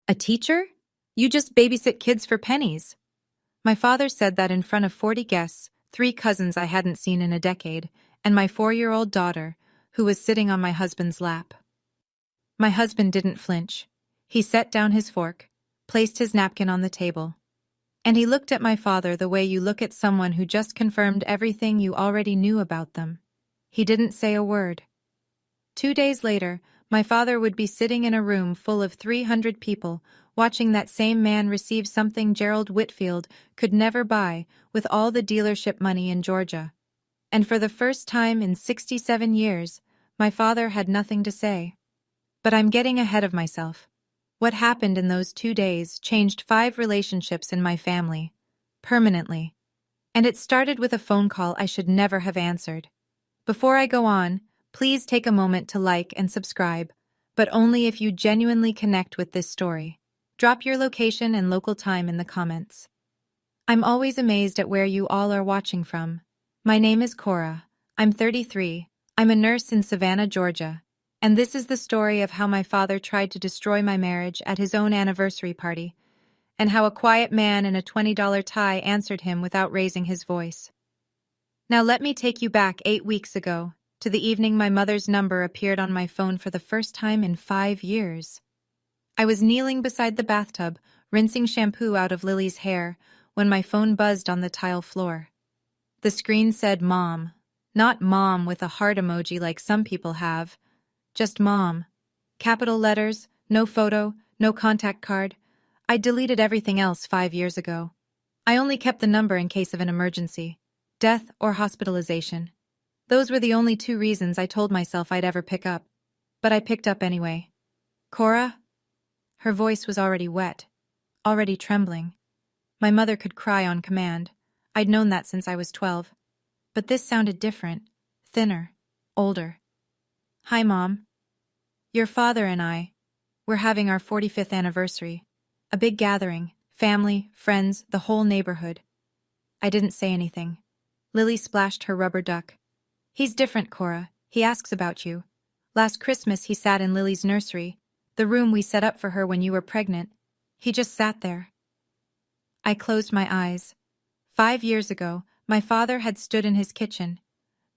A teacher? You just babysit kids for pennies. My father said that in front of 40 guests, 3 cousins I hadn't seen in a decade, and my 4-year-old daughter, who was sitting on my husband's lap. My husband didn't flinch. He set down his fork, placed his napkin on the table, and he looked at my father the way you look at someone who just confirmed everything you already knew about them. He didn't say a word. 2 days later, my father would be sitting in a room full of 300 people, watching that same man receive something Gerald Whitfield could never buy with all the dealership money in Georgia. And for the first time in 67 years, my father had nothing to say. But I'm getting ahead of myself. What happened in those 2 days changed 5 relationships in my family, permanently. And it started with a phone call I should never have answered. Before I go on, please take a moment to like and subscribe, but only if you genuinely connect with this story. Drop your location and local time in the comments. I'm always amazed at where you all are watching from. My name is Cora. I'm 33. I'm a nurse in Savannah, Georgia. And this is the story of how my father tried to destroy my marriage at his own anniversary party, and how a quiet man in a $20 tie answered him without raising his voice. Now let me take you back 8 weeks ago, to the evening my mother's number appeared on my phone for the first time in 5 years. I was kneeling beside the bathtub, rinsing shampoo out of Lily's hair, when my phone buzzed on the tile floor. The screen said Mom, not Mom with a heart emoji like some people have, just Mom. Capital letters, no photo, no contact card. I deleted everything else 5 years ago. I only kept the number in case of an emergency, death or hospitalization. Those were the only 2 reasons I told myself I'd ever pick up. But I picked up anyway. Cora? Her voice was already wet, already trembling. My mother could cry on command. I'd known that since I was 12. But this sounded different, thinner, older. Hi, Mom. Your father and we're having our 45th anniversary. A big gathering, family, friends, the whole neighborhood. I didn't say anything. Lily splashed her rubber duck. He's different, Cora. He asks about you. Last Christmas he sat in Lily's nursery, the room we set up for her when you were pregnant. He just sat there. I closed my eyes. 5 years ago, my father had stood in his kitchen,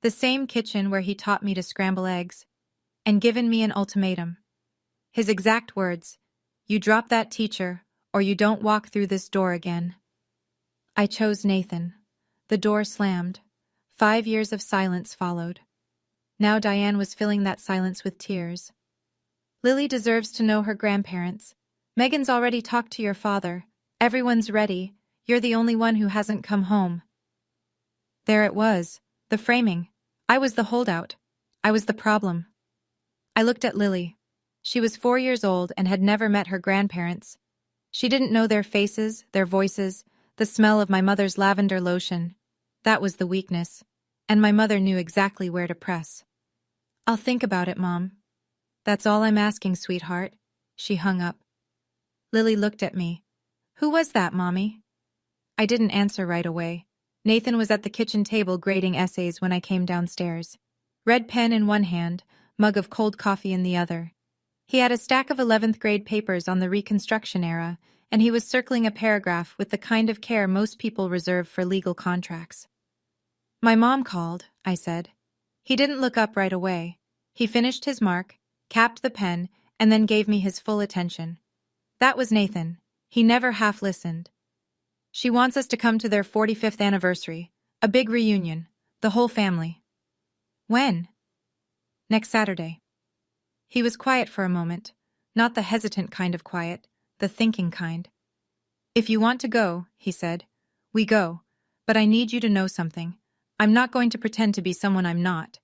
the same kitchen where he taught me to scramble eggs, and given me an ultimatum. His exact words, "You drop that teacher, or you don't walk through this door again." I chose Nathan. The door slammed. 5 years of silence followed. Now Diane was filling that silence with tears. Lily deserves to know her grandparents. Megan's already talked to your father. Everyone's ready. You're the only one who hasn't come home. There it was, the framing. I was the holdout. I was the problem. I looked at Lily. She was 4 years old and had never met her grandparents. She didn't know their faces, their voices, the smell of my mother's lavender lotion. That was the weakness, and my mother knew exactly where to press. I'll think about it, Mom. That's all I'm asking, sweetheart. She hung up. Lily looked at me. Who was that, Mommy? I didn't answer right away. Nathan was at the kitchen table grading essays when I came downstairs. Red pen in one hand, mug of cold coffee in the other. He had a stack of 11th grade papers on the Reconstruction era, and he was circling a paragraph with the kind of care most people reserve for legal contracts. My mom called, I said. He didn't look up right away. He finished his mark, capped the pen, and then gave me his full attention. That was Nathan. He never half listened. She wants us to come to their 45th anniversary, a big reunion, the whole family. When? Next Saturday. He was quiet for a moment, not the hesitant kind of quiet, the thinking kind. If you want to go, he said, we go, but I need you to know something. I'm not going to pretend to be someone I'm not.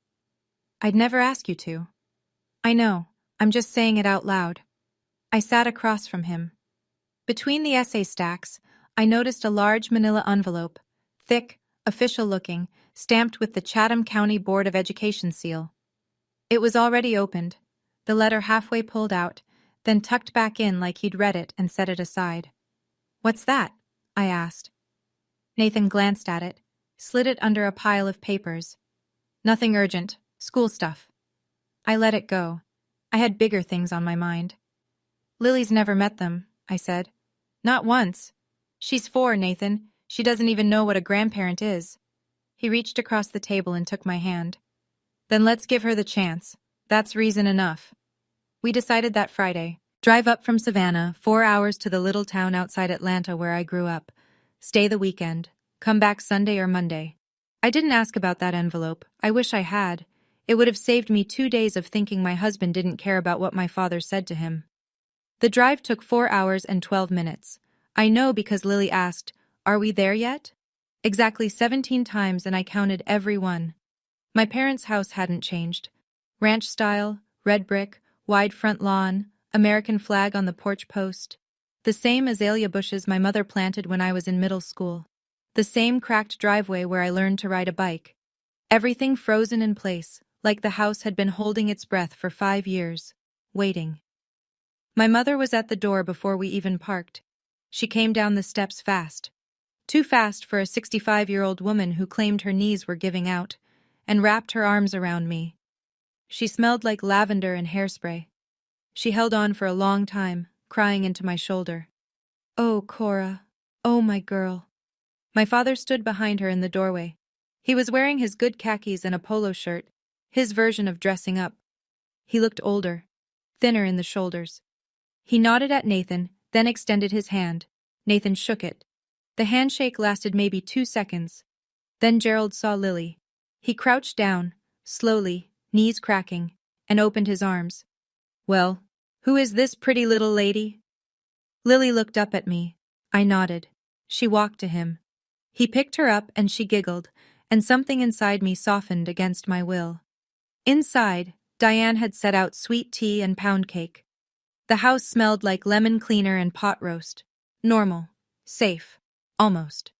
I'd never ask you to. I know, I'm just saying it out loud. I sat across from him. Between the essay stacks, I noticed a large manila envelope, thick, official-looking, stamped with the Chatham County Board of Education seal. It was already opened, the letter halfway pulled out, then tucked back in like he'd read it and set it aside. What's that? I asked. Nathan glanced at it, slid it under a pile of papers. Nothing urgent, school stuff. I let it go. I had bigger things on my mind. Lily's never met them, I said. Not once. She's 4, Nathan. She doesn't even know what a grandparent is. He reached across the table and took my hand. Then let's give her the chance. That's reason enough. We decided that Friday. Drive up from Savannah, 4 hours to the little town outside Atlanta where I grew up. Stay the weekend. Come back Sunday or Monday. I didn't ask about that envelope. I wish I had. It would have saved me 2 days of thinking my husband didn't care about what my father said to him. The drive took 4 hours and 12 minutes. I know because Lily asked, "Are we there yet?" Exactly 17 times, and I counted every one. My parents' house hadn't changed. Ranch style, red brick, wide front lawn, American flag on the porch post. The same azalea bushes my mother planted when I was in middle school. The same cracked driveway where I learned to ride a bike. Everything frozen in place, like the house had been holding its breath for 5 years, waiting. My mother was at the door before we even parked. She came down the steps fast. Too fast for a 65-year-old woman who claimed her knees were giving out, and wrapped her arms around me. She smelled like lavender and hairspray. She held on for a long time, crying into my shoulder. "Oh, Cora. Oh, my girl." My father stood behind her in the doorway. He was wearing his good khakis and a polo shirt, his version of dressing up. He looked older, thinner in the shoulders. He nodded at Nathan, then extended his hand. Nathan shook it. The handshake lasted maybe 2 seconds. Then Gerald saw Lily. He crouched down, slowly, knees cracking, and opened his arms. "Well, who is this pretty little lady?" Lily looked up at me. I nodded. She walked to him. He picked her up and she giggled, and something inside me softened against my will. Inside, Diane had set out sweet tea and pound cake. The house smelled like lemon cleaner and pot roast. Normal. Safe. Almost.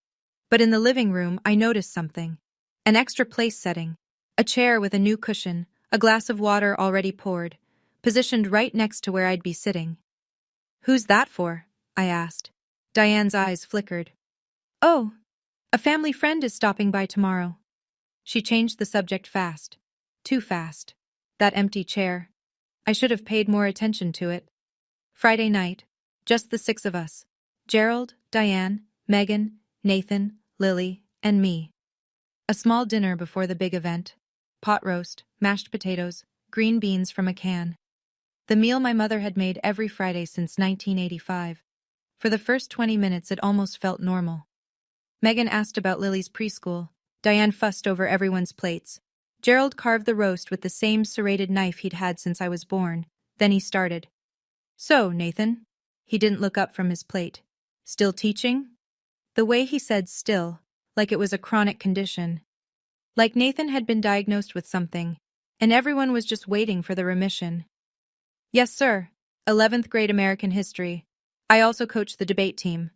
But in the living room, I noticed something. An extra place setting. A chair with a new cushion, a glass of water already poured, positioned right next to where I'd be sitting. "Who's that for?" I asked. Diane's eyes flickered. "Oh, a family friend is stopping by tomorrow." She changed the subject fast. Too fast. That empty chair. I should have paid more attention to it. Friday night. Just the 6 of us. Gerald, Diane, Megan, Nathan, Lily, and me. A small dinner before the big event. Pot roast, mashed potatoes, green beans from a can. The meal my mother had made every Friday since 1985. For the first 20 minutes it almost felt normal. Megan asked about Lily's preschool. Diane fussed over everyone's plates. Gerald carved the roast with the same serrated knife he'd had since I was born. Then he started. "So, Nathan." He didn't look up from his plate. "Still teaching?" The way he said still, like it was a chronic condition. Like Nathan had been diagnosed with something, and everyone was just waiting for the remission. "Yes, sir. 11th grade American history. I also coach the debate team."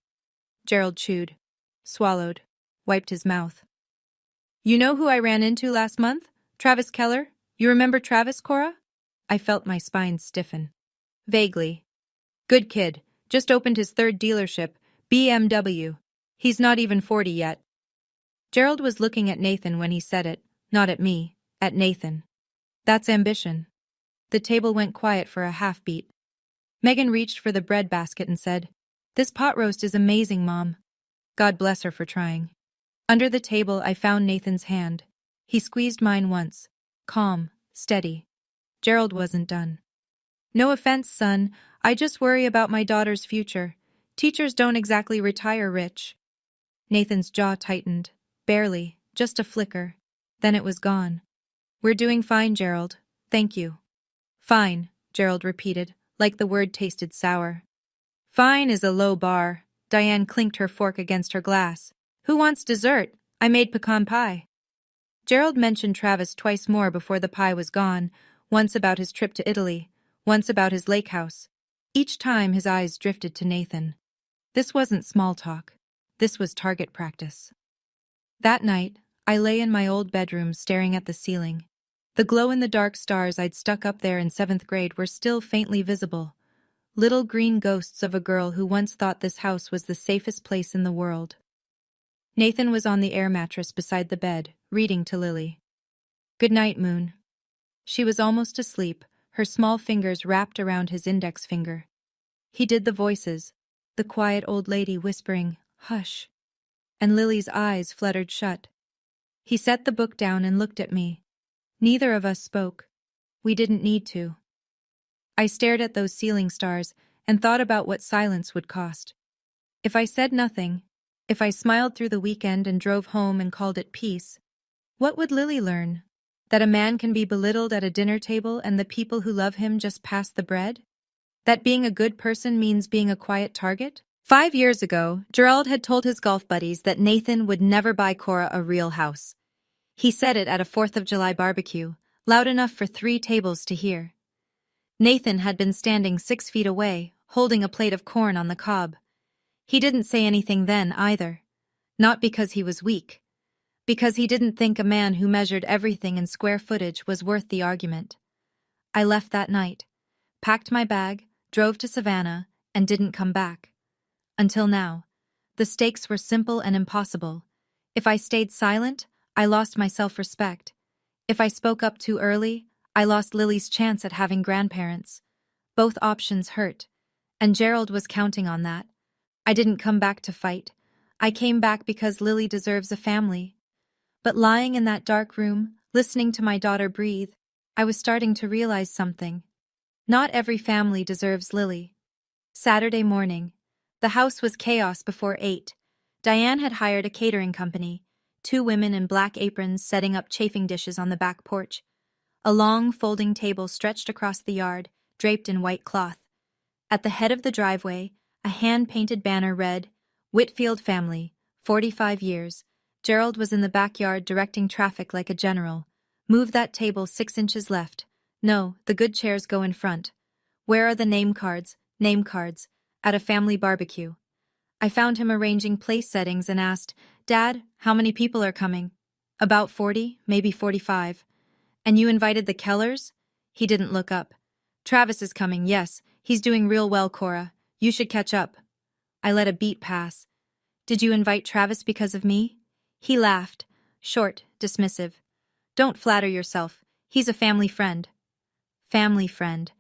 Gerald chewed, swallowed, wiped his mouth. "You know who I ran into last month? Travis Keller? You remember Travis, Cora?" I felt my spine stiffen. Vaguely. "Good kid. Just opened his 3rd dealership, BMW. He's not even 40 yet." Gerald was looking at Nathan when he said it, not at me, at Nathan. That's ambition. The table went quiet for a half-beat. Megan reached for the bread basket and said, "This pot roast is amazing, Mom." God bless her for trying. Under the table I found Nathan's hand. He squeezed mine once. Calm, steady. Gerald wasn't done. "No offense, son. I just worry about my daughter's future. Teachers don't exactly retire rich." Nathan's jaw tightened. Barely, just a flicker. Then it was gone. "We're doing fine, Gerald. Thank you." "Fine," Gerald repeated, like the word tasted sour. "Fine is a low bar." Diane clinked her fork against her glass. "Who wants dessert? I made pecan pie." Gerald mentioned Travis twice more before the pie was gone, once about his trip to Italy, once about his lake house. Each time his eyes drifted to Nathan. This wasn't small talk. This was target practice. That night, I lay in my old bedroom staring at the ceiling. The glow-in-the-dark stars I'd stuck up there in 7th grade were still faintly visible. Little green ghosts of a girl who once thought this house was the safest place in the world. Nathan was on the air mattress beside the bed, reading to Lily. "Good night, Moon." She was almost asleep, her small fingers wrapped around his index finger. He did the voices, the quiet old lady whispering, "Hush," and Lily's eyes fluttered shut. He set the book down and looked at me. Neither of us spoke. We didn't need to. I stared at those ceiling stars and thought about what silence would cost. If I said nothing, if I smiled through the weekend and drove home and called it peace, what would Lily learn? That a man can be belittled at a dinner table and the people who love him just pass the bread? That being a good person means being a quiet target? 5 years ago, Gerald had told his golf buddies that Nathan would never buy Cora a real house. He said it at a 4th of July barbecue, loud enough for 3 tables to hear. Nathan had been standing 6 feet away, holding a plate of corn on the cob. He didn't say anything then either. Not because he was weak. Because he didn't think a man who measured everything in square footage was worth the argument. I left that night, packed my bag, drove to Savannah, and didn't come back. Until now. The stakes were simple and impossible. If I stayed silent, I lost my self-respect. If I spoke up too early, I lost Lily's chance at having grandparents. Both options hurt, and Gerald was counting on that. I didn't come back to fight. I came back because Lily deserves a family. But lying in that dark room, listening to my daughter breathe, I was starting to realize something. Not every family deserves Lily. Saturday morning. The house was chaos before 8. Diane had hired a catering company, 2 women in black aprons setting up chafing dishes on the back porch. A long folding table stretched across the yard, draped in white cloth. At the head of the driveway, a hand-painted banner read, "Whitfield family, 45 years. Gerald was in the backyard directing traffic like a general. Move that table 6 inches left. No, the good chairs go in front. Where are the name cards? Name cards. At a family barbecue." I found him arranging place settings and asked, "Dad, how many people are coming?" "About 40, maybe 45. "And you invited the Kellers?" He didn't look up. "Travis is coming, yes. He's doing real well, Cora. You should catch up." I let a beat pass. "Did you invite Travis because of me?" He laughed, short, dismissive. "Don't flatter yourself. He's a family friend." Family friend.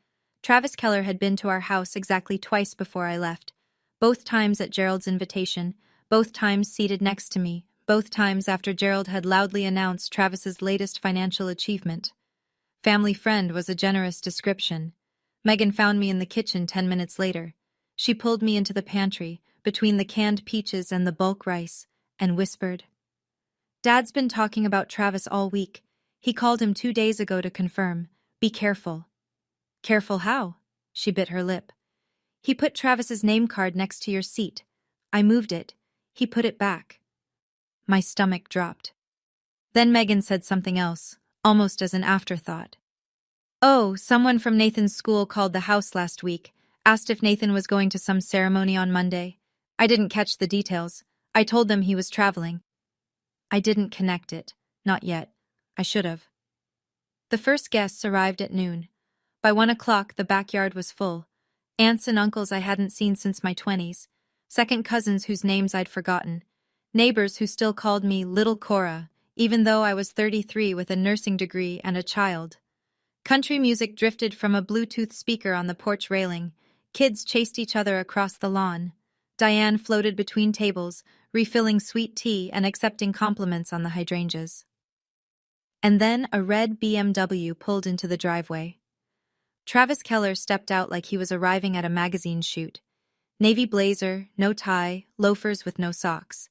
Travis Keller had been to our house exactly twice before I left. Both times at Gerald's invitation, both times seated next to me, both times after Gerald had loudly announced Travis's latest financial achievement. Family friend was a generous description. Megan found me in the kitchen 10 minutes later. She pulled me into the pantry, between the canned peaches and the bulk rice, and whispered, "Dad's been talking about Travis all week. He called him 2 days ago to confirm. Be careful." "Careful how?" She bit her lip. "He put Travis's name card next to your seat. I moved it. He put it back." My stomach dropped. Then Megan said something else, almost as an afterthought. "Oh, someone from Nathan's school called the house last week, asked if Nathan was going to some ceremony on Monday. I didn't catch the details. I told them he was traveling." I didn't connect it. Not yet. I should have. The first guests arrived at noon. By 1 o'clock, the backyard was full. Aunts and uncles I hadn't seen since my 20s. Second cousins whose names I'd forgotten. Neighbors who still called me Little Cora, even though I was 33 with a nursing degree and a child. Country music drifted from a Bluetooth speaker on the porch railing. Kids chased each other across the lawn. Diane floated between tables, refilling sweet tea and accepting compliments on the hydrangeas. And then a red BMW pulled into the driveway. Travis Keller stepped out like he was arriving at a magazine shoot. Navy blazer, no tie, loafers with no socks.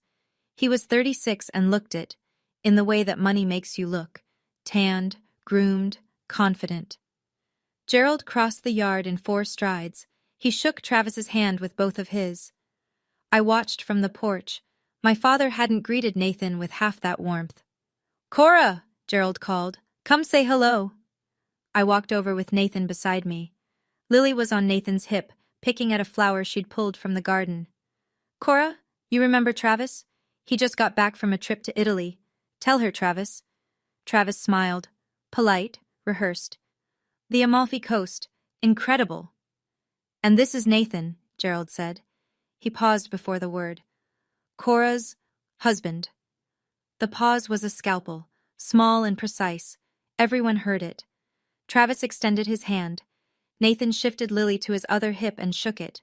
He was 36 and looked it, in the way that money makes you look, tanned, groomed, confident. Gerald crossed the yard in 4 strides. He shook Travis's hand with both of his. I watched from the porch. My father hadn't greeted Nathan with half that warmth. "Cora!" Gerald called. "Come say hello." I walked over with Nathan beside me. Lily was on Nathan's hip, picking at a flower she'd pulled from the garden. "Cora, you remember Travis? He just got back from a trip to Italy. Tell her, Travis." Travis smiled. Polite, rehearsed. "The Amalfi Coast. Incredible." "And this is Nathan," Gerald said. He paused before the word. "Cora's husband." The pause was a scalpel, small and precise. Everyone heard it. Travis extended his hand. Nathan shifted Lily to his other hip and shook it.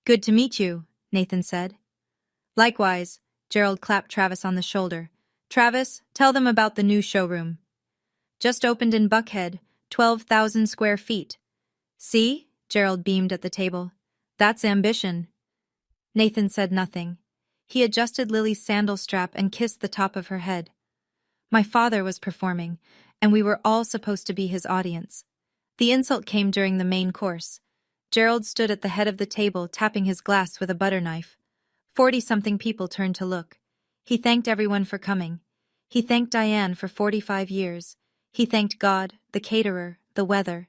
Good to meet you, Nathan said. Likewise, Gerald clapped Travis on the shoulder. Travis, tell them about the new showroom. Just opened in Buckhead, 12,000 square feet. See? Gerald beamed at the table. That's ambition. Nathan said nothing. He adjusted Lily's sandal strap and kissed the top of her head. My father was performing, and we were all supposed to be his audience. The insult came during the main course. Gerald stood at the head of the table, tapping his glass with a butter knife. 40-something people turned to look. He thanked everyone for coming. He thanked Diane for 45 years. He thanked God, the caterer, the weather.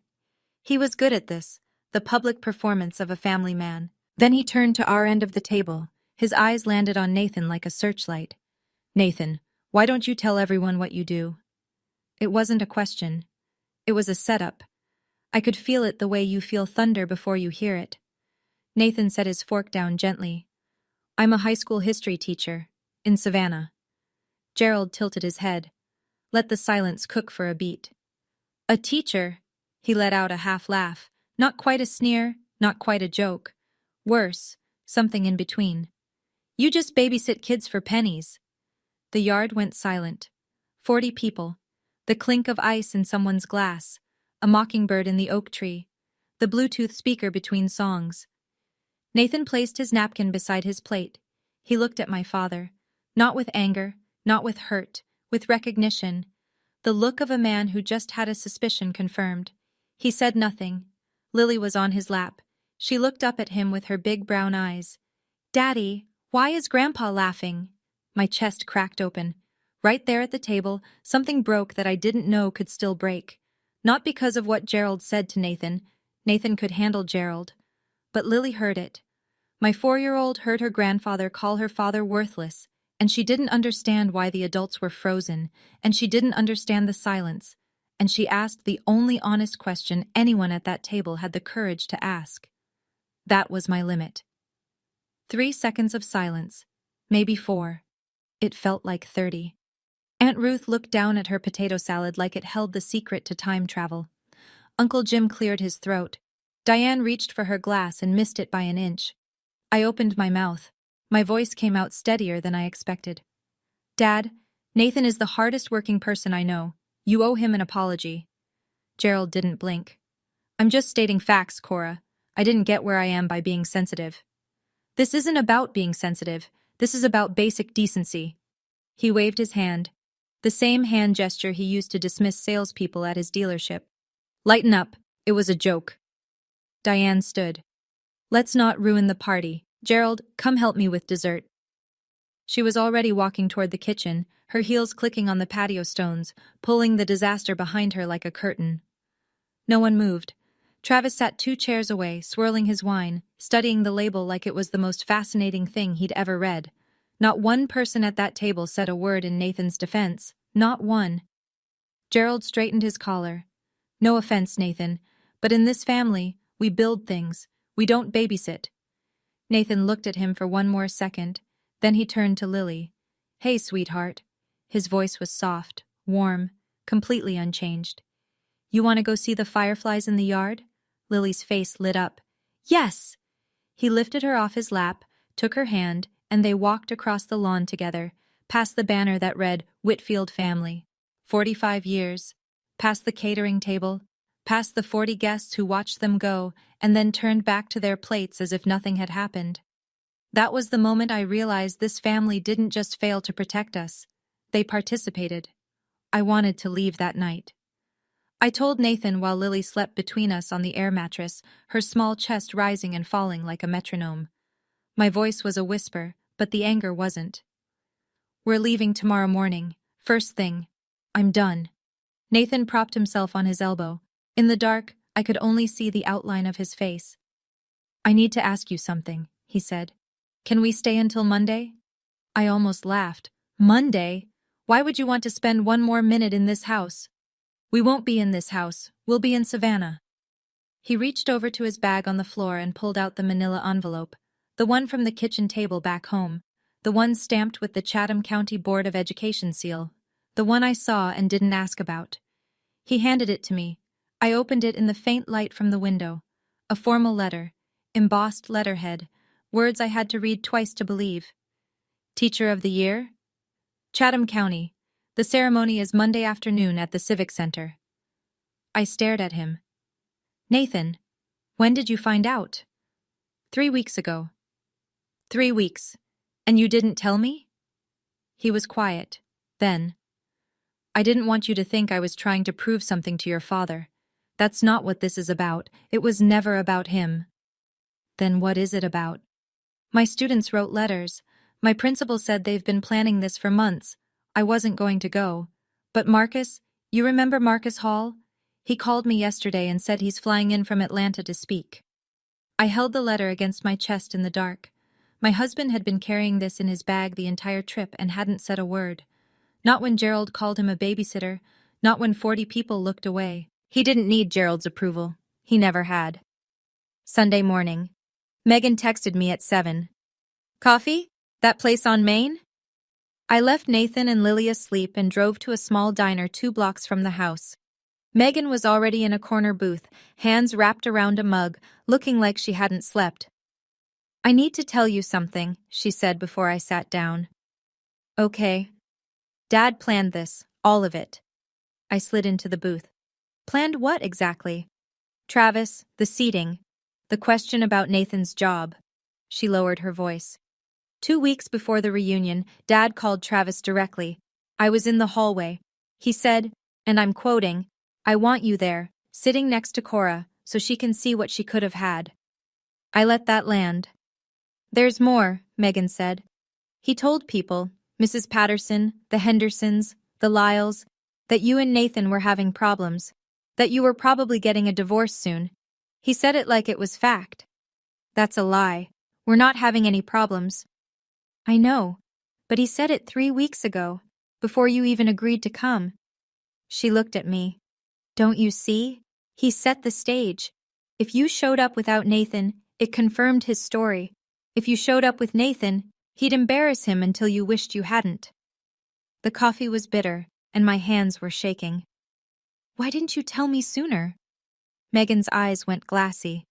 He was good at this, the public performance of a family man. Then he turned to our end of the table. His eyes landed on Nathan like a searchlight. Nathan, why don't you tell everyone what you do? It wasn't a question. It was a setup. I could feel it the way you feel thunder before you hear it. Nathan set his fork down gently. I'm a high school history teacher, in Savannah. Gerald tilted his head. Let the silence cook for a beat. A teacher? He let out a half laugh. Not quite a sneer, not quite a joke. Worse, something in between. You just babysit kids for pennies. The yard went silent. 40 people. The clink of ice in someone's glass. A mockingbird in the oak tree. The Bluetooth speaker between songs. Nathan placed his napkin beside his plate. He looked at my father. Not with anger, not with hurt, with recognition. The look of a man who just had a suspicion confirmed. He said nothing. Lily was on his lap. She looked up at him with her big brown eyes. Daddy, why is Grandpa laughing? My chest cracked open. Right there at the table, something broke that I didn't know could still break. Not because of what Gerald said to Nathan. Nathan could handle Gerald. But Lily heard it. My 4-year-old heard her grandfather call her father worthless, and she didn't understand why the adults were frozen, and she didn't understand the silence, and she asked the only honest question anyone at that table had the courage to ask. That was my limit. 3 seconds of silence. Maybe 4. It felt like 30. Aunt Ruth looked down at her potato salad like it held the secret to time travel. Uncle Jim cleared his throat. Diane reached for her glass and missed it by an inch. I opened my mouth. My voice came out steadier than I expected. Dad, Nathan is the hardest working person I know. You owe him an apology. Gerald didn't blink. I'm just stating facts, Cora. I didn't get where I am by being sensitive. This isn't about being sensitive. This is about basic decency. He waved his hand, the same hand gesture he used to dismiss salespeople at his dealership. Lighten up. It was a joke. Diane stood. Let's not ruin the party. Gerald, come help me with dessert. She was already walking toward the kitchen, her heels clicking on the patio stones, pulling the disaster behind her like a curtain. No one moved. Travis sat 2 chairs away, swirling his wine, studying the label like it was the most fascinating thing he'd ever read. Not one person at that table said a word in Nathan's defense. Not one. Gerald straightened his collar. No offense, Nathan, but in this family, we build things. We don't babysit. Nathan looked at him for one more second. Then he turned to Lily. Hey, sweetheart. His voice was soft, warm, completely unchanged. You want to go see the fireflies in the yard? Lily's face lit up. Yes! He lifted her off his lap, took her hand, and they walked across the lawn together, past the banner that read Whitfield Family. 45 years. Past the catering table, past the 40 guests who watched them go and then turned back to their plates as if nothing had happened. That was the moment I realized this family didn't just fail to protect us. They participated. I wanted to leave that night. I told Nathan while Lily slept between us on the air mattress, her small chest rising and falling like a metronome. My voice was a whisper, but the anger wasn't. We're leaving tomorrow morning. First thing. I'm done. Nathan propped himself on his elbow. In the dark, I could only see the outline of his face. I need to ask you something, he said. Can we stay until Monday? I almost laughed. Monday? Why would you want to spend one more minute in this house? We won't be in this house. We'll be in Savannah. He reached over to his bag on the floor and pulled out the manila envelope, the one from the kitchen table back home, the one stamped with the Chatham County Board of Education seal, the one I saw and didn't ask about. He handed it to me. I opened it in the faint light from the window. A formal letter, embossed letterhead, words I had to read twice to believe. Teacher of the Year? Chatham County. The ceremony is Monday afternoon at the Civic Center. I stared at him. Nathan, when did you find out? 3 weeks ago. 3 weeks. And you didn't tell me? He was quiet. Then, I didn't want you to think I was trying to prove something to your father. That's not what this is about. It was never about him. Then what is it about? My students wrote letters. My principal said they've been planning this for months. I wasn't going to go. But Marcus, you remember Marcus Hall? He called me yesterday and said he's flying in from Atlanta to speak. I held the letter against my chest in the dark. My husband had been carrying this in his bag the entire trip and hadn't said a word. Not when Gerald called him a babysitter, not when 40 people looked away. He didn't need Gerald's approval. He never had. Sunday morning. Megan texted me at 7. Coffee? That place on Main? I left Nathan and Lily asleep and drove to a small diner 2 blocks from the house. Megan was already in a corner booth, hands wrapped around a mug, looking like she hadn't slept. I need to tell you something, she said before I sat down. Okay. Dad planned this, all of it. I slid into the booth. Planned what exactly? Travis, the seating, the question about Nathan's job. She lowered her voice. 2 weeks before the reunion, Dad called Travis directly. I was in the hallway. He said, and I'm quoting, I want you there, sitting next to Cora, so she can see what she could have had. I let that land. There's more, Megan said. He told people, Mrs. Patterson, the Hendersons, the Lyles, that you and Nathan were having problems, that you were probably getting a divorce soon. He said it like it was fact. That's a lie. We're not having any problems. I know, but he said it 3 weeks ago, before you even agreed to come. She looked at me. Don't you see? He set the stage. If you showed up without Nathan, it confirmed his story. If you showed up with Nathan, he'd embarrass him until you wished you hadn't. The coffee was bitter, and my hands were shaking. Why didn't you tell me sooner? Megan's eyes went glassy.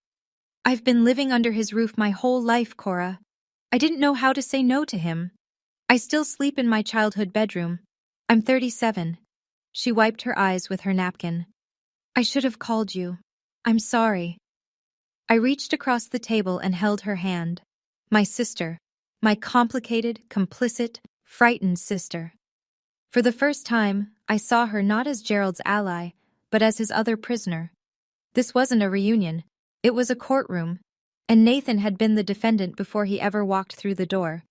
I've been living under his roof my whole life, Cora. I didn't know how to say no to him. I still sleep in my childhood bedroom. I'm 37. She wiped her eyes with her napkin. I should have called you. I'm sorry. I reached across the table and held her hand. My sister. My complicated, complicit, frightened sister. For the first time, I saw her not as Gerald's ally, but as his other prisoner. This wasn't a reunion. It was a courtroom, and Nathan had been the defendant before he ever walked through the door.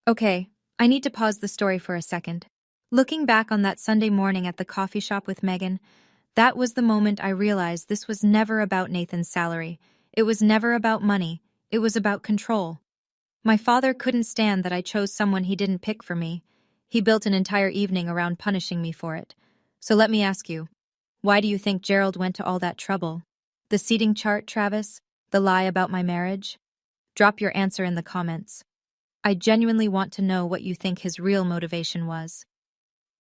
Okay, I need to pause the story for a second. Looking back on that Sunday morning at the coffee shop with Megan, that was the moment I realized this was never about Nathan's salary. It was never about money. It was about control. My father couldn't stand that I chose someone he didn't pick for me. He built an entire evening around punishing me for it. So let me ask you, why do you think Gerald went to all that trouble? The seating chart, Travis? The lie about my marriage? Drop your answer in the comments. I genuinely want to know what you think his real motivation was.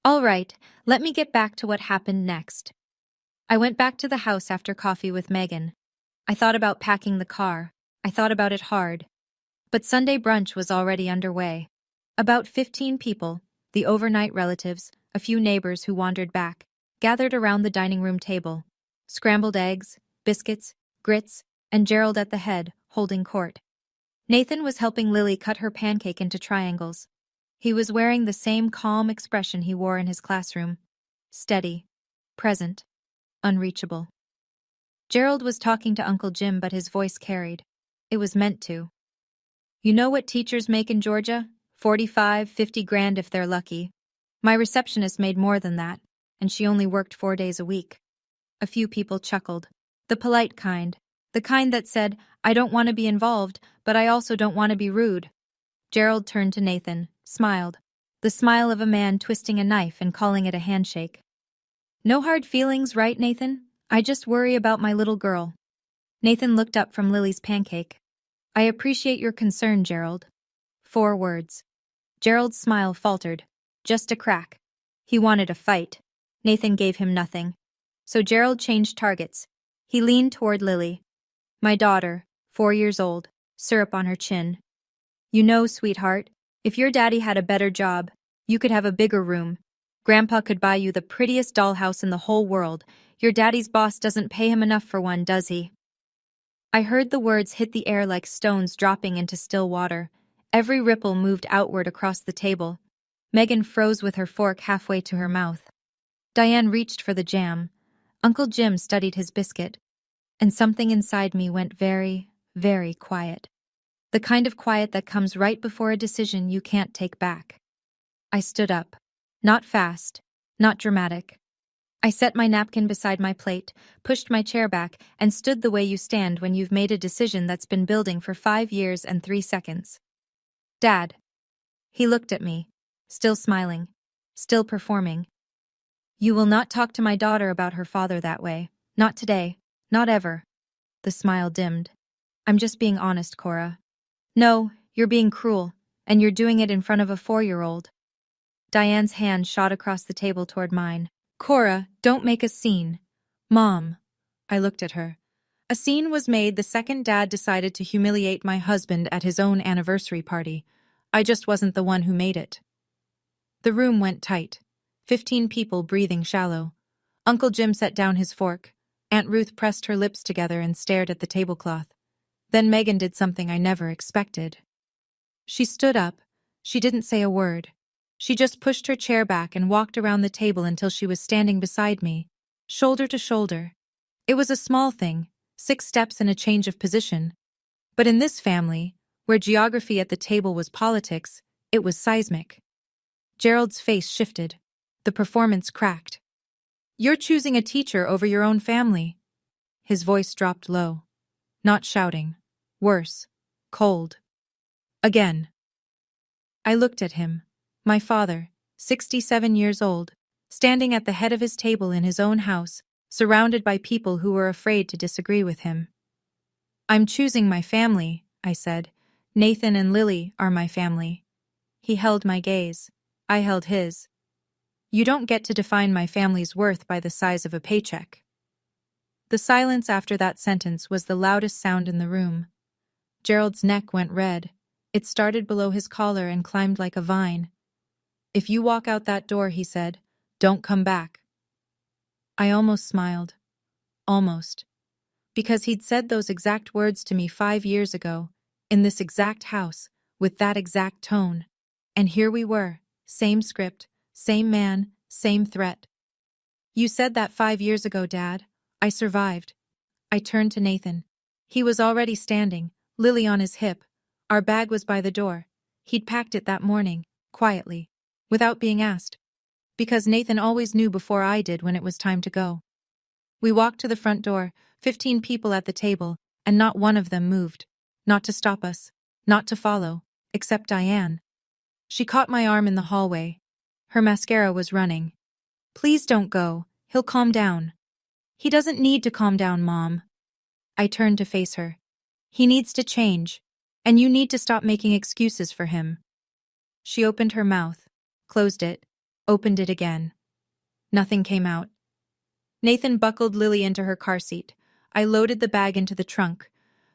All right, let me get back to what happened next. I went back to the house after coffee with Megan. I thought about packing the car. I thought about it hard. But Sunday brunch was already underway. About 15 people, the overnight relatives, a few neighbors who wandered back, gathered around the dining room table. Scrambled eggs, biscuits, grits, and Gerald at the head, holding court. Nathan was helping Lily cut her pancake into triangles. He was wearing the same calm expression he wore in his classroom. Steady, present, unreachable. Gerald was talking to Uncle Jim, but his voice carried. It was meant to. You know what teachers make in Georgia? 45, 50 grand if they're lucky. My receptionist made more than that, and she only worked 4 days a week. A few people chuckled. The polite kind. The kind that said, I don't want to be involved, but I also don't want to be rude. Gerald turned to Nathan, smiled. The smile of a man twisting a knife and calling it a handshake. No hard feelings, right, Nathan? I just worry about my little girl. Nathan looked up from Lily's pancake. I appreciate your concern, Gerald. 4 words. Gerald's smile faltered. Just a crack. He wanted a fight. Nathan gave him nothing. So Gerald changed targets. He leaned toward Lily. My daughter, 4 years old. syrup on her chin. You know, sweetheart, if your daddy had a better job, you could have a bigger room. Grandpa could buy you the prettiest dollhouse in the whole world. Your daddy's boss doesn't pay him enough for one, does he? I heard the words hit the air like stones dropping into still water. Every ripple moved outward across the table. Megan froze with her fork halfway to her mouth. Diane reached for the jam. Uncle Jim studied his biscuit. And something inside me went very, very quiet. The kind of quiet that comes right before a decision you can't take back. I stood up. Not fast, not dramatic. I set my napkin beside my plate, pushed my chair back, and stood the way you stand when you've made a decision that's been building for 5 years and 3 seconds. Dad. He looked at me, still smiling, still performing. You will not talk to my daughter about her father that way. Not today. Not ever. The smile dimmed. I'm just being honest, Cora. No, you're being cruel, and you're doing it in front of a 4-year-old. Diane's hand shot across the table toward mine. Cora, don't make a scene. Mom. I looked at her. A scene was made the second Dad decided to humiliate my husband at his own anniversary party. I just wasn't the one who made it. The room went tight. 15 people breathing shallow. Uncle Jim set down his fork. Aunt Ruth pressed her lips together and stared at the tablecloth. Then Megan did something I never expected. She stood up. She didn't say a word. She just pushed her chair back and walked around the table until she was standing beside me, shoulder to shoulder. It was a small thing, 6 steps and a change of position. But in this family, where geography at the table was politics, it was seismic. Gerald's face shifted. The performance cracked. You're choosing a teacher over your own family. His voice dropped low. Not shouting. Worse. Cold. Again. I looked at him. My father, 67 years old, standing at the head of his table in his own house, surrounded by people who were afraid to disagree with him. I'm choosing my family, I said. Nathan and Lily are my family. He held my gaze. I held his. You don't get to define my family's worth by the size of a paycheck. The silence after that sentence was the loudest sound in the room. Gerald's neck went red. It started below his collar and climbed like a vine. If you walk out that door, he said, don't come back. I almost smiled. Almost. Because he'd said those exact words to me 5 years ago, in this exact house, with that exact tone. And here we were, same script, same man, same threat. You said that 5 years ago, Dad. I survived. I turned to Nathan. He was already standing, Lily on his hip. Our bag was by the door. He'd packed it that morning, quietly, without being asked. Because Nathan always knew before I did when it was time to go. We walked to the front door, 15 people at the table, and not one of them moved. Not to stop us, not to follow, except Diane. She caught my arm in the hallway. Her mascara was running. Please don't go, he'll calm down. He doesn't need to calm down, Mom. I turned to face her. He needs to change, and you need to stop making excuses for him. She opened her mouth, closed it, opened it again. Nothing came out. Nathan buckled Lily into her car seat. I loaded the bag into the trunk.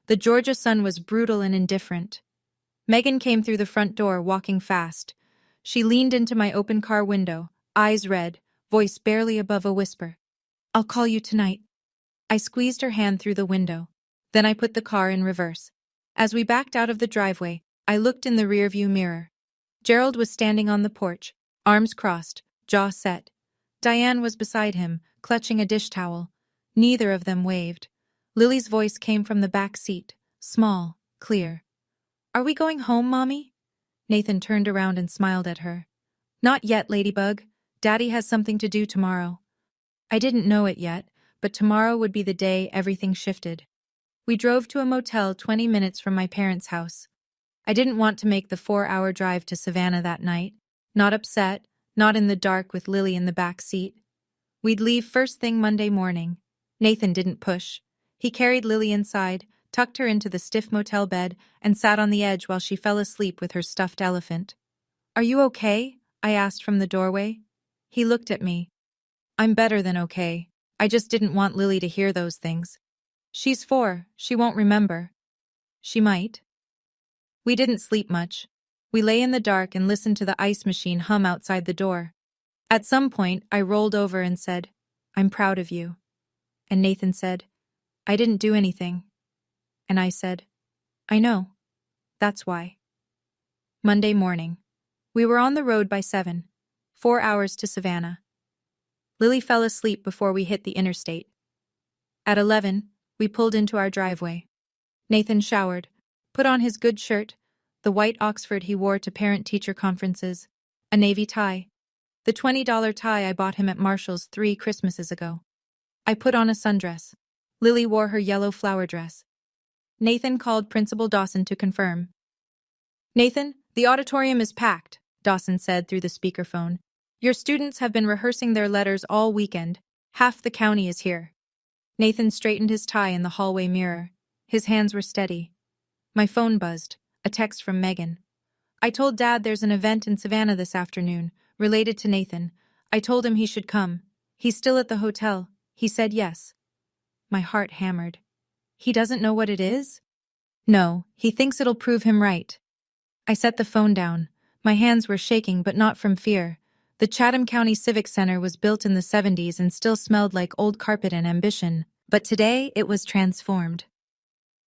The Georgia sun was brutal and indifferent. Megan came through the front door, walking fast. She leaned into my open car window, eyes red, voice barely above a whisper. I'll call you tonight. I squeezed her hand through the window. Then I put the car in reverse. As we backed out of the driveway, I looked in the rearview mirror. Gerald was standing on the porch, arms crossed, jaw set. Diane was beside him, clutching a dish towel. Neither of them waved. Lily's voice came from the back seat, small, clear. Are we going home, Mommy? Nathan turned around and smiled at her. Not yet, Ladybug. Daddy has something to do tomorrow. I didn't know it yet, but tomorrow would be the day everything shifted. We drove to a motel 20 minutes from my parents' house. I didn't want to make the 4-hour drive to Savannah that night. Not upset, not in the dark with Lily in the back seat. We'd leave first thing Monday morning. Nathan didn't push. He carried Lily inside, tucked her into the stiff motel bed, and sat on the edge while she fell asleep with her stuffed elephant. Are you okay? I asked from the doorway. He looked at me. I'm better than okay. I just didn't want Lily to hear those things. She's 4, she won't remember. She might. We didn't sleep much. We lay in the dark and listened to the ice machine hum outside the door. At some point, I rolled over and said, "I'm proud of you." And Nathan said, "I didn't do anything." And I said, "I know. That's why." Monday morning. We were on the road by 7, 4 hours to Savannah. Lily fell asleep before we hit the interstate. At 11, we pulled into our driveway. Nathan showered, put on his good shirt, the white Oxford he wore to parent-teacher conferences, a navy tie, the $20 tie I bought him at Marshall's 3 Christmases ago. I put on a sundress. Lily wore her yellow flower dress. Nathan called Principal Dawson to confirm. "Nathan, the auditorium is packed," Dawson said through the speakerphone. "Your students have been rehearsing their letters all weekend. Half the county is here." Nathan straightened his tie in the hallway mirror. His hands were steady. My phone buzzed, a text from Megan. "I told Dad there's an event in Savannah this afternoon, related to Nathan. I told him he should come. He's still at the hotel. He said yes." My heart hammered. He doesn't know what it is? No, he thinks it'll prove him right. I set the phone down. My hands were shaking, but not from fear. The Chatham County Civic Center was built in the 70s and still smelled like old carpet and ambition, but today it was transformed.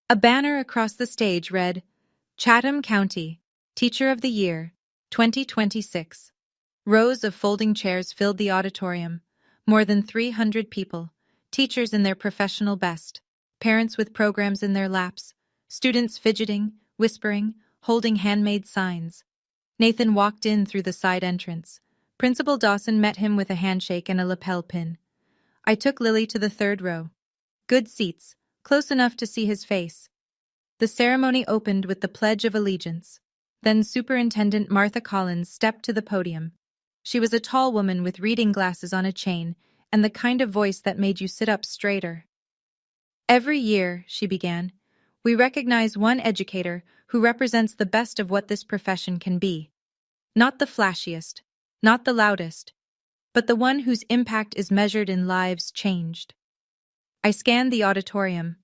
A banner across the stage read, "Chatham County, Teacher of the Year, 2026. Rows of folding chairs filled the auditorium. More than 300 people, teachers in their professional best, parents with programs in their laps, students fidgeting, whispering, holding handmade signs. Nathan walked in through the side entrance. Principal Dawson met him with a handshake and a lapel pin. I took Lily to the 3rd row. Good seats, close enough to see his face. The ceremony opened with the Pledge of Allegiance. Then Superintendent Martha Collins stepped to the podium. She was a tall woman with reading glasses on a chain and the kind of voice that made you sit up straighter. "Every year," she began, "we recognize one educator who represents the best of what this profession can be. Not the flashiest, not the loudest, but the one whose impact is measured in lives changed." I scanned the auditorium.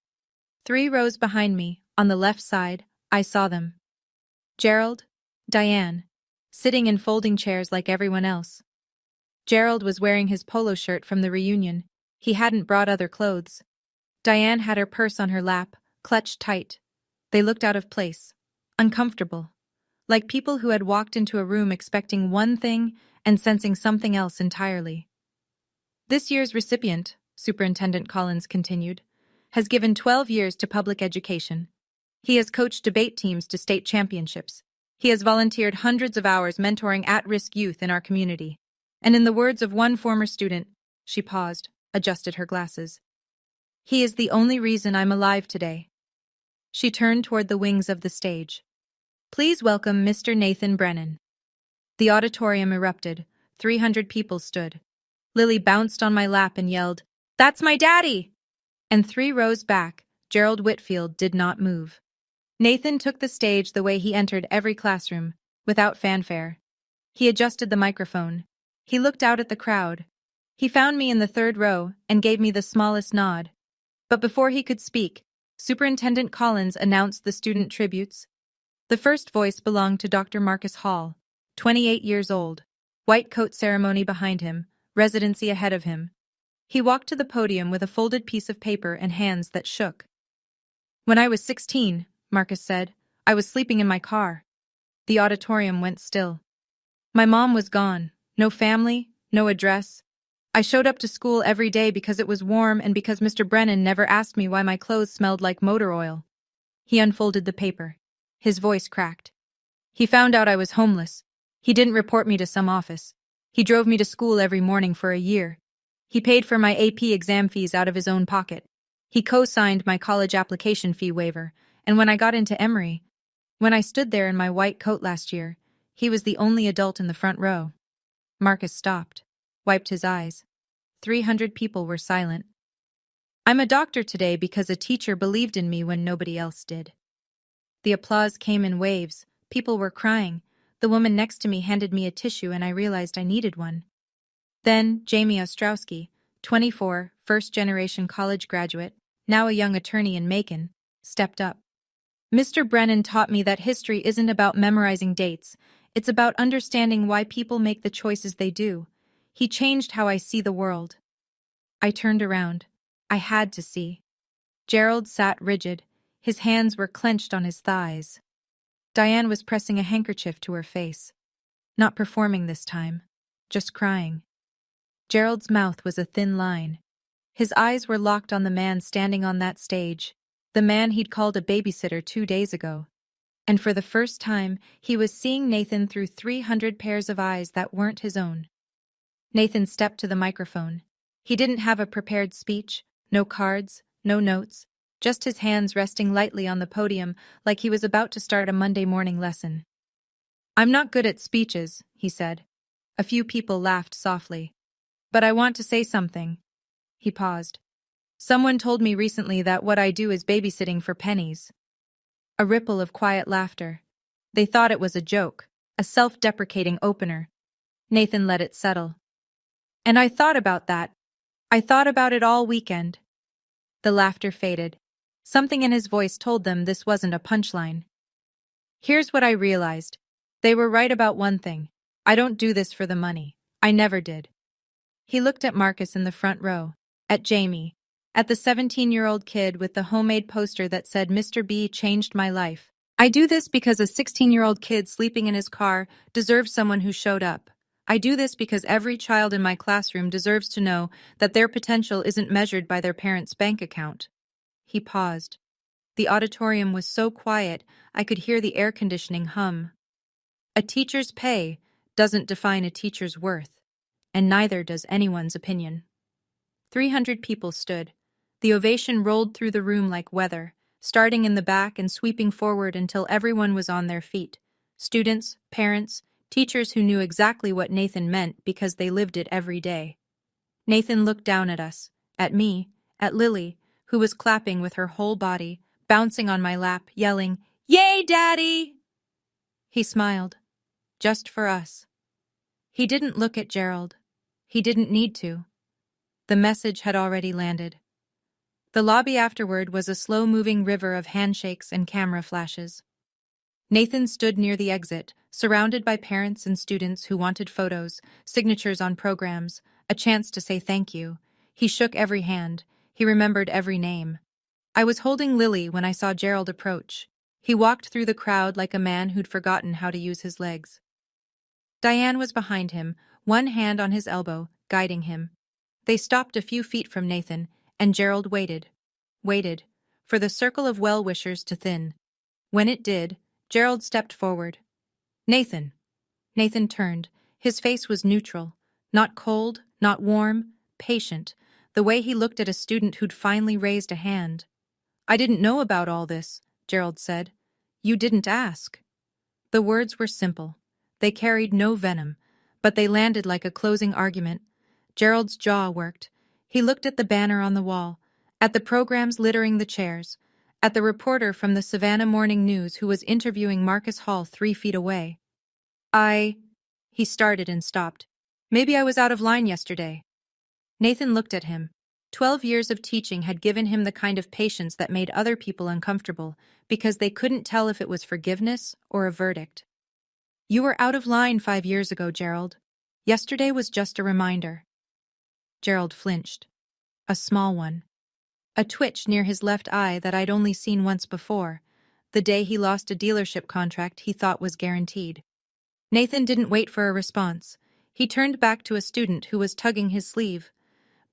3 rows behind me, on the left side, I saw them. Gerald, Diane, sitting in folding chairs like everyone else. Gerald was wearing his polo shirt from the reunion. He hadn't brought other clothes. Diane had her purse on her lap, clutched tight. They looked out of place, uncomfortable, like people who had walked into a room expecting one thing and sensing something else entirely. "This year's recipient," Superintendent Collins continued, "has given 12 years to public education. He has coached debate teams to state championships. He has volunteered hundreds of hours mentoring at-risk youth in our community. And in the words of one former student," she paused, adjusted her glasses, "he is the only reason I'm alive today." She turned toward the wings of the stage. "Please welcome Mr. Nathan Brennan." The auditorium erupted. 300 people stood. Lily bounced on my lap and yelled, "That's my daddy!" And 3 rows back, Gerald Whitfield did not move. Nathan took the stage the way he entered every classroom, without fanfare. He adjusted the microphone. He looked out at the crowd. He found me in the 3rd row and gave me the smallest nod. But before he could speak, Superintendent Collins announced the student tributes. The first voice belonged to Dr. Marcus Hall, 28 years old, white coat ceremony behind him, residency ahead of him. He walked to the podium with a folded piece of paper and hands that shook. "When I was 16, Marcus said, "I was sleeping in my car." The auditorium went still. "My mom was gone. No family, no address. I showed up to school every day because it was warm and because Mr. Brennan never asked me why my clothes smelled like motor oil." He unfolded the paper. His voice cracked. "He found out I was homeless. He didn't report me to some office. He drove me to school every morning for a year. He paid for my AP exam fees out of his own pocket. He co-signed my college application fee waiver, and when I got into Emory, when I stood there in my white coat last year, he was the only adult in the front row." Marcus stopped, wiped his eyes. 300 people were silent. "I'm a doctor today because a teacher believed in me when nobody else did." The applause came in waves. People were crying. The woman next to me handed me a tissue and I realized I needed one. Then Jamie Ostrowski, 24, first-generation college graduate, now a young attorney in Macon, stepped up. Mr. Brennan taught me that history isn't about memorizing dates, it's about understanding why people make the choices they do. He changed how I see the world. I turned around. I had to see. Gerald sat rigid. His hands were clenched on his thighs. Diane was pressing a handkerchief to her face. Not performing this time. Just crying. Gerald's mouth was a thin line. His eyes were locked on the man standing on that stage, the man he'd called a babysitter 2 days ago. And for the first time, he was seeing Nathan through 300 pairs of eyes that weren't his own. Nathan stepped to the microphone. He didn't have a prepared speech, no cards, no notes, just his hands resting lightly on the podium like he was about to start a Monday morning lesson. "I'm not good at speeches," he said. A few people laughed softly. "But I want to say something." He paused. "Someone told me recently that what I do is babysitting for pennies." A ripple of quiet laughter. They thought it was a joke, a self-deprecating opener. Nathan let it settle. "And I thought about that. I thought about it all weekend." The laughter faded. Something in his voice told them this wasn't a punchline. "Here's what I realized. They were right about one thing. I don't do this for the money. I never did." He looked at Marcus in the front row, at Jamie, at the 17-year-old kid with the homemade poster that said Mr. B changed my life. "I do this because a 16-year-old kid sleeping in his car deserves someone who showed up. I do this because every child in my classroom deserves to know that their potential isn't measured by their parents' bank account." He paused. The auditorium was so quiet I could hear the air conditioning hum. A teacher's pay doesn't define a teacher's worth, and neither does anyone's opinion. 300 people stood. The ovation rolled through the room like weather, starting in the back and sweeping forward until everyone was on their feet. Students, parents, teachers who knew exactly what Nathan meant because they lived it every day. Nathan looked down at us, at me, at Lily, who was clapping with her whole body, bouncing on my lap, yelling, "Yay, Daddy!" He smiled. Just for us. He didn't look at Gerald. He didn't need to. The message had already landed. The lobby afterward was a slow-moving river of handshakes and camera flashes. Nathan stood near the exit, surrounded by parents and students who wanted photos, signatures on programs, a chance to say thank you. He shook every hand. He remembered every name. I was holding Lily when I saw Gerald approach. He walked through the crowd like a man who'd forgotten how to use his legs. Diane was behind him, one hand on his elbow, guiding him. They stopped a few feet from Nathan, and Gerald waited, for the circle of well-wishers to thin. When it did, Gerald stepped forward. "Nathan." Nathan turned. His face was neutral. Not cold, not warm, patient, the way he looked at a student who'd finally raised a hand. "I didn't know about all this," Gerald said. "You didn't ask." The words were simple. They carried no venom, but they landed like a closing argument. Gerald's jaw worked. He looked at the banner on the wall, at the programs littering the chairs, at the reporter from the Savannah Morning News who was interviewing Marcus Hall 3 feet away. He started and stopped. "Maybe I was out of line yesterday." Nathan looked at him. 12 years of teaching had given him the kind of patience that made other people uncomfortable because they couldn't tell if it was forgiveness or a verdict. "You were out of line 5 years ago, Gerald. Yesterday was just a reminder." Gerald flinched. A small one. A twitch near his left eye that I'd only seen once before, the day he lost a dealership contract he thought was guaranteed. Nathan didn't wait for a response. He turned back to a student who was tugging his sleeve.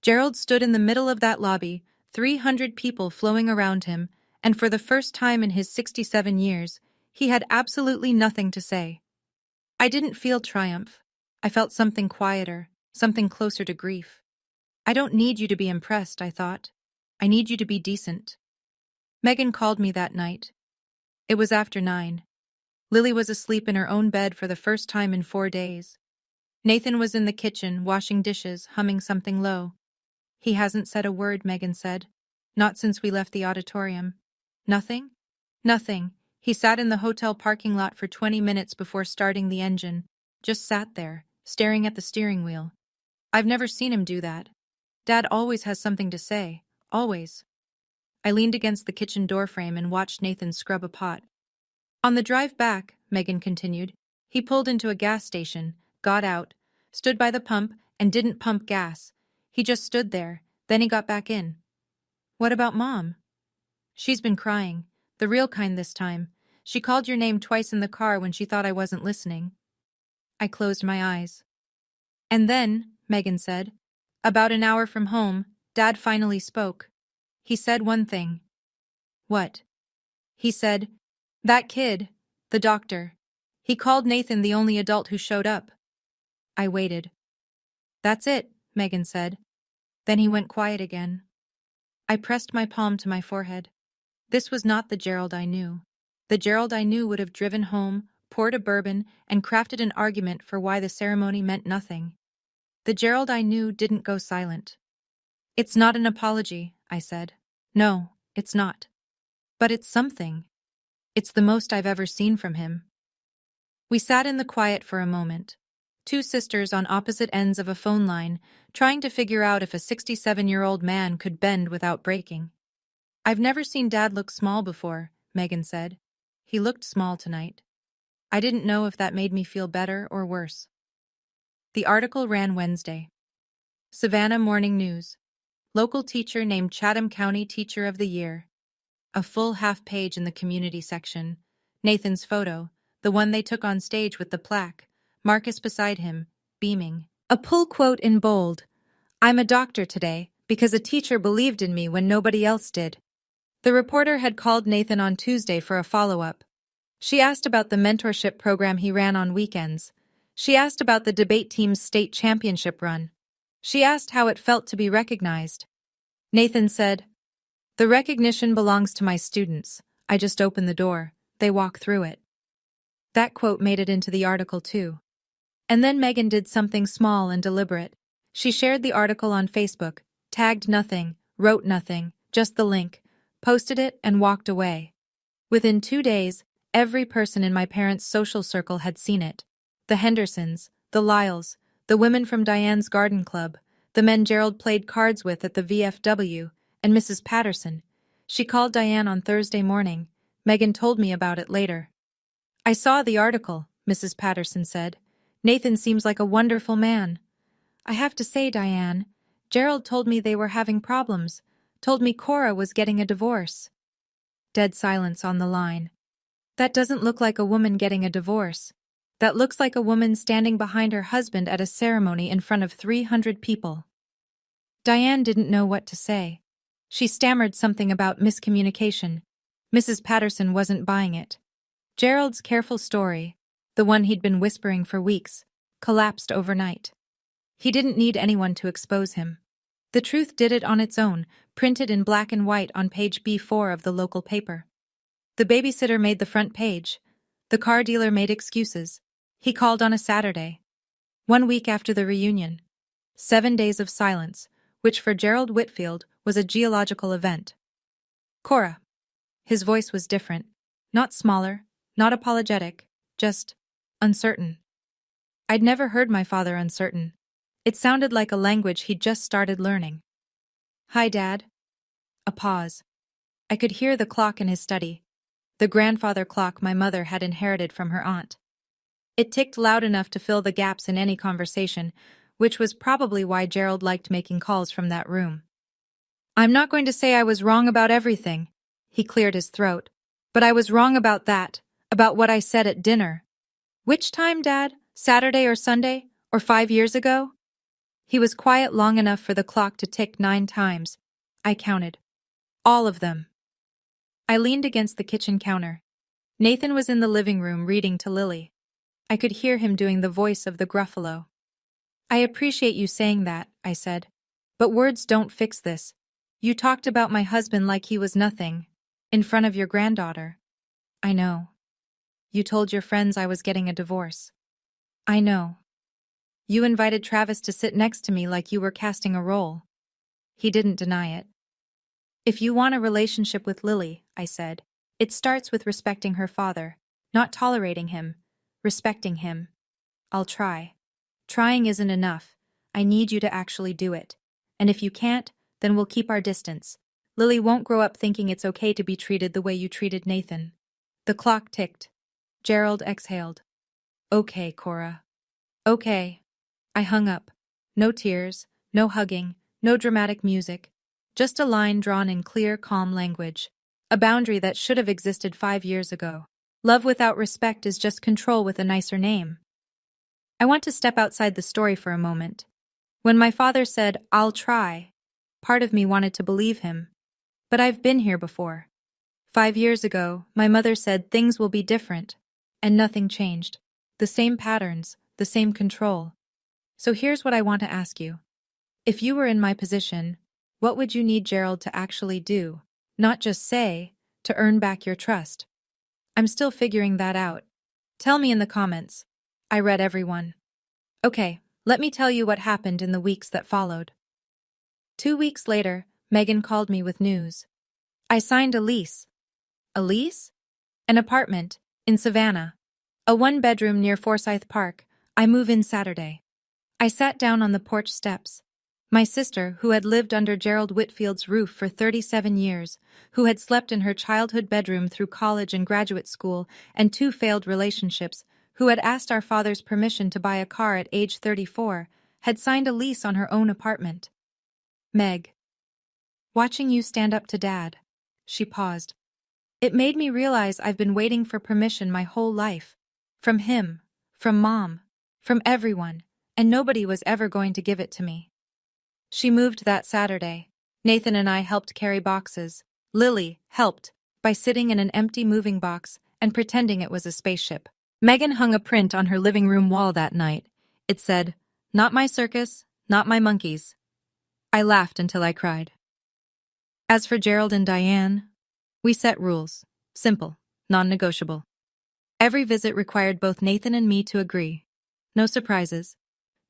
Gerald stood in the middle of that lobby, 300 people flowing around him, and for the first time in his 67 years, he had absolutely nothing to say. I didn't feel triumph. I felt something quieter, something closer to grief. "I don't need you to be impressed," I thought. "I need you to be decent." Megan called me that night. It was after 9. Lily was asleep in her own bed for the first time in 4 days. Nathan was in the kitchen, washing dishes, humming something low. "He hasn't said a word," Megan said. "Not since we left the auditorium." "Nothing?" "Nothing. He sat in the hotel parking lot for 20 minutes before starting the engine. Just sat there, staring at the steering wheel. I've never seen him do that. Dad always has something to say. Always." I leaned against the kitchen doorframe and watched Nathan scrub a pot. On the drive back, Megan continued, he pulled into a gas station, got out, stood by the pump, and didn't pump gas. He just stood there, then he got back in. What about Mom? She's been crying, the real kind this time. She called your name twice in the car when she thought I wasn't listening. I closed my eyes. And then, Megan said, about an hour from home, Dad finally spoke. He said one thing. What? He said, that kid, the doctor. He called Nathan the only adult who showed up. I waited. That's it, Megan said. Then he went quiet again. I pressed my palm to my forehead. This was not the Gerald I knew. The Gerald I knew would have driven home, poured a bourbon, and crafted an argument for why the ceremony meant nothing. The Gerald I knew didn't go silent. It's not an apology, I said. No, it's not. But it's something. It's the most I've ever seen from him. We sat in the quiet for a moment. Two sisters on opposite ends of a phone line, trying to figure out if a 67-year-old man could bend without breaking. I've never seen Dad look small before, Megan said. He looked small tonight. I didn't know if that made me feel better or worse. The article ran Wednesday. Savannah Morning News. Local teacher named Chatham County Teacher of the Year. A full half page in the community section. Nathan's photo, the one they took on stage with the plaque. Marcus beside him, beaming. A pull quote in bold. I'm a doctor today because a teacher believed in me when nobody else did. The reporter had called Nathan on Tuesday for a follow-up. She asked about the mentorship program he ran on weekends. She asked about the debate team's state championship run. She asked how it felt to be recognized. Nathan said, the recognition belongs to my students. I just open the door. They walk through it. That quote made it into the article too. And then Megan did something small and deliberate. She shared the article on Facebook, tagged nothing, wrote nothing, just the link, posted it, and walked away. Within 2 days, every person in my parents' social circle had seen it. The Hendersons, the Lyles, the women from Diane's garden club, the men Gerald played cards with at the VFW, and Mrs. Patterson. She called Diane on Thursday morning. Megan told me about it later. I saw the article, Mrs. Patterson said. Nathan seems like a wonderful man. I have to say, Diane, Gerald told me they were having problems, told me Cora was getting a divorce. Dead silence on the line. That doesn't look like a woman getting a divorce. That looks like a woman standing behind her husband at a ceremony in front of 300 people. Diane didn't know what to say. She stammered something about miscommunication. Mrs. Patterson wasn't buying it. Gerald's careful story, the one he'd been whispering for weeks, collapsed overnight. He didn't need anyone to expose him. The truth did it on its own, printed in black and white on page B4 of the local paper. The babysitter made the front page. The car dealer made excuses. He called on a Saturday. 1 week after the reunion. 7 days of silence, which for Gerald Whitfield was a geological event. Cora. His voice was different. Not smaller, not apologetic, just uncertain. I'd never heard my father uncertain. It sounded like a language he'd just started learning. Hi, Dad. A pause. I could hear the clock in his study. The grandfather clock my mother had inherited from her aunt. It ticked loud enough to fill the gaps in any conversation, which was probably why Gerald liked making calls from that room. I'm not going to say I was wrong about everything. He cleared his throat. But I was wrong about that, about what I said at dinner. Which time, Dad? Saturday or Sunday? Or 5 years ago? He was quiet long enough for the clock to tick 9 times. I counted. All of them. I leaned against the kitchen counter. Nathan was in the living room reading to Lily. I could hear him doing the voice of the Gruffalo. I appreciate you saying that, I said. But words don't fix this. You talked about my husband like he was nothing. In front of your granddaughter. I know. You told your friends I was getting a divorce. I know. You invited Travis to sit next to me like you were casting a role. He didn't deny it. If you want a relationship with Lily, I said, it starts with respecting her father, not tolerating him, respecting him. I'll try. Trying isn't enough. I need you to actually do it. And if you can't, then we'll keep our distance. Lily won't grow up thinking it's okay to be treated the way you treated Nathan. The clock ticked. Gerald exhaled. Okay, Cora. Okay. I hung up. No tears, no hugging, no dramatic music. Just a line drawn in clear, calm language. A boundary that should have existed 5 years ago. Love without respect is just control with a nicer name. I want to step outside the story for a moment. When my father said, "I'll try," part of me wanted to believe him. But I've been here before. 5 years ago, my mother said things will be different. And nothing changed. The same patterns, the same control. So here's what I want to ask you. If you were in my position, what would you need Gerald to actually do? Not just say, to earn back your trust. I'm still figuring that out. Tell me in the comments. I read everyone. Okay, let me tell you what happened in the weeks that followed. 2 weeks later, Megan called me with news. I signed a lease. A lease? An apartment, in Savannah. A one-bedroom near Forsyth Park. I move in Saturday. I sat down on the porch steps. My sister, who had lived under Gerald Whitfield's roof for 37 years, who had slept in her childhood bedroom through college and graduate school and 2 failed relationships, who had asked our father's permission to buy a car at age 34, had signed a lease on her own apartment. Meg. Watching you stand up to Dad. She paused. It made me realize I've been waiting for permission my whole life. From him, from Mom, from everyone, and nobody was ever going to give it to me. She moved that Saturday. Nathan and I helped carry boxes. Lily helped by sitting in an empty moving box and pretending it was a spaceship. Megan hung a print on her living room wall that night. It said, "Not my circus, not my monkeys." I laughed until I cried. As for Gerald and Diane, we set rules. Simple, non-negotiable. Every visit required both Nathan and me to agree. No surprises.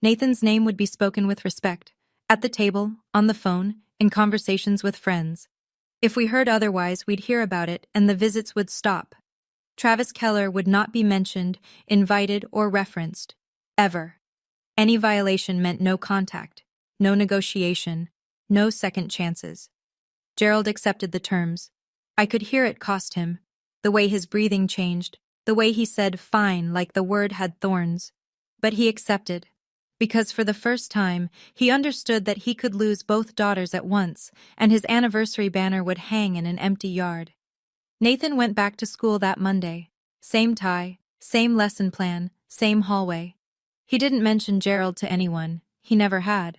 Nathan's name would be spoken with respect. At the table, on the phone, in conversations with friends. If we heard otherwise, we'd hear about it and the visits would stop. Travis Keller would not be mentioned, invited, or referenced. Ever. Any violation meant no contact, no negotiation, no second chances. Gerald accepted the terms. I could hear it cost him. The way his breathing changed, the way he said fine like the word had thorns. But he accepted. Because for the first time, he understood that he could lose both daughters at once, and his anniversary banner would hang in an empty yard. Nathan went back to school that Monday. Same tie, same lesson plan, same hallway. He didn't mention Gerald to anyone. He never had.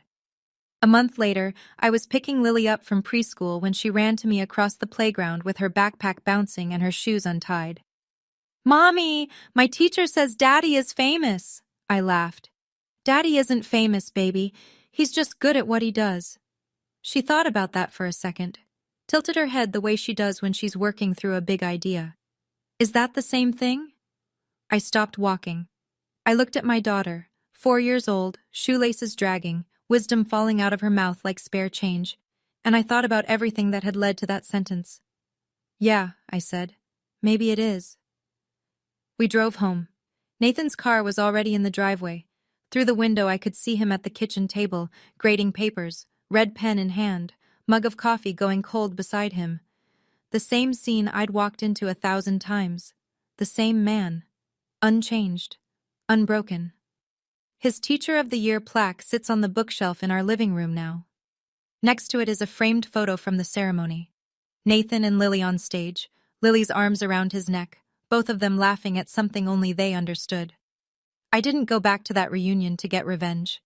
A month later, I was picking Lily up from preschool when she ran to me across the playground with her backpack bouncing and her shoes untied. "Mommy, my teacher says Daddy is famous," I laughed. "Daddy isn't famous, baby. He's just good at what he does." She thought about that for a second, tilted her head the way she does when she's working through a big idea. Is that the same thing? I stopped walking. I looked at my daughter, 4 years old, shoelaces dragging, wisdom falling out of her mouth like spare change, and I thought about everything that had led to that sentence. "Yeah," I said. "Maybe it is." We drove home. Nathan's car was already in the driveway. Through the window I could see him at the kitchen table, grading papers, red pen in hand, mug of coffee going cold beside him. The same scene I'd walked into 1,000 times. The same man. Unchanged. Unbroken. His Teacher of the Year plaque sits on the bookshelf in our living room now. Next to it is a framed photo from the ceremony. Nathan and Lily on stage, Lily's arms around his neck, both of them laughing at something only they understood. I didn't go back to that reunion to get revenge.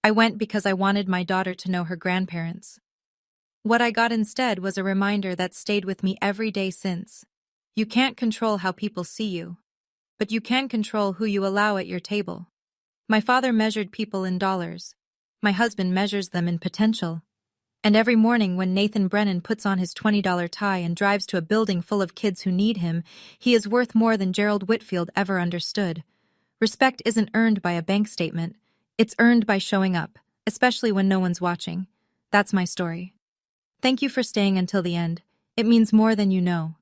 I went because I wanted my daughter to know her grandparents. What I got instead was a reminder that stayed with me every day since. You can't control how people see you, but you can control who you allow at your table. My father measured people in dollars. My husband measures them in potential. And every morning when Nathan Brennan puts on his $20 tie and drives to a building full of kids who need him, he is worth more than Gerald Whitfield ever understood. Respect isn't earned by a bank statement. It's earned by showing up, especially when no one's watching. That's my story. Thank you for staying until the end. It means more than you know.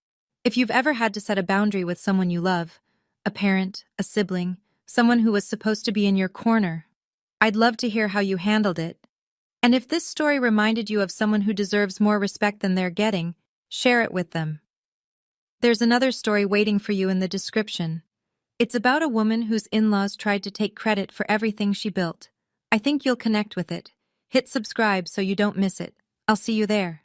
If you've ever had to set a boundary with someone you love, a parent, a sibling, someone who was supposed to be in your corner, I'd love to hear how you handled it. And if this story reminded you of someone who deserves more respect than they're getting, share it with them. There's another story waiting for you in the description. It's about a woman whose in-laws tried to take credit for everything she built. I think you'll connect with it. Hit subscribe so you don't miss it. I'll see you there.